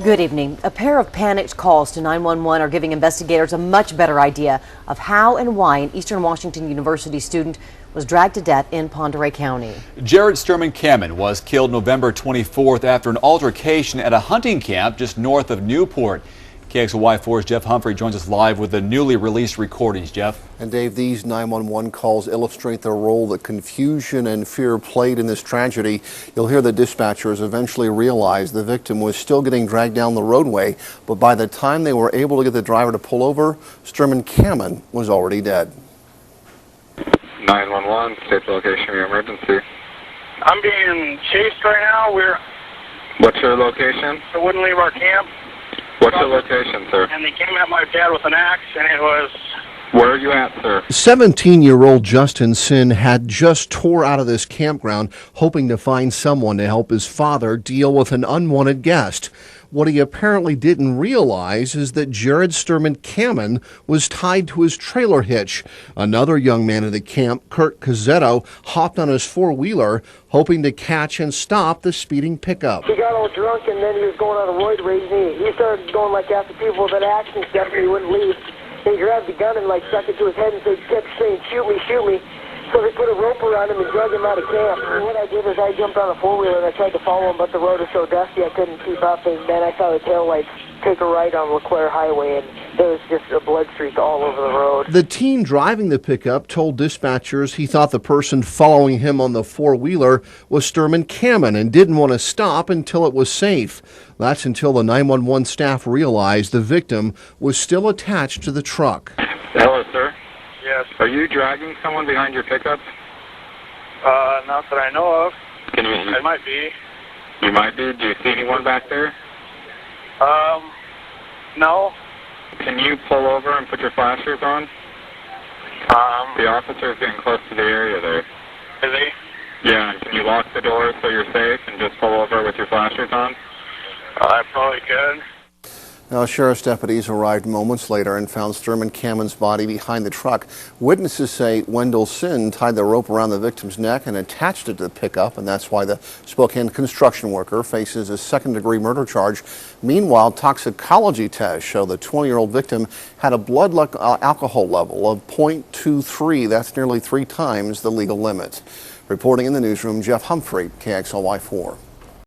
Good evening. A pair of panicked calls to 911 are giving investigators a much better idea of how and why an Eastern Washington University student was dragged to death in Pend Oreille County. Jarid Sturman-Camyn was killed November 24th after an altercation at a hunting camp just north of Newport. KXLY4's Jeff Humphrey joins us live with the newly released recordings. Jeff. And Dave, these 911 calls illustrate the role that confusion and fear played in this tragedy. You'll hear the dispatchers eventually realize the victim was still getting dragged down the roadway, but by the time they were able to get the driver to pull over, Sturman-Camyn was already dead. 911, state the location of your emergency. I'm being chased right now. What's your location? I wouldn't leave our camp. What's your location, sir? And they came at my dad with an axe, and it was... Where are you at, sir? 17-year-old Justin Sinn had just tore out of this campground, hoping to find someone to help his father deal with an unwanted guest. What he apparently didn't realize is that Jarid Sturman-Camyn was tied to his trailer hitch. Another young man at the camp, Kurt Cazzetto, hopped on his four-wheeler, hoping to catch and stop the speeding pickup. He got all drunk, and then he was going on a roid rage, and he started going like after people with that axe and stuff, and he wouldn't leave. And he grabbed the gun and like stuck it to his head and so he kept saying, "Shoot me, shoot me." So they put a rope around him and drug him out of camp. And what I did is I jumped on a four-wheeler and I tried to follow him, but the road was so dusty I couldn't keep up. And then I saw the taillights take a right on LeClaire Highway, and there was just a blood streak all over the road. The teen driving the pickup told dispatchers he thought the person following him on the four-wheeler was Sturman-Camyn and didn't want to stop until it was safe. That's until the 911 staff realized the victim was still attached to the truck. Hello, sir. Yes. Are you dragging someone behind your pickup? Not that I know of. Can you? It might be. You might be. Do you see anyone back there? No. Can you pull over and put your flashers on? The officer is getting close to the area there. Is he? Yeah, and can you lock the door so you're safe and just pull over with your flashers on? I probably could. Now, sheriff's deputies arrived moments later and found Sturman-Camyn's body behind the truck. Witnesses say Wendell Sinn tied the rope around the victim's neck and attached it to the pickup, and that's why the Spokane construction worker faces a second-degree murder charge. Meanwhile, toxicology tests show the 20-year-old victim had a blood alcohol level of 0.23. That's nearly 3 times the legal limit. Reporting in the newsroom, Jeff Humphrey, KXLY4.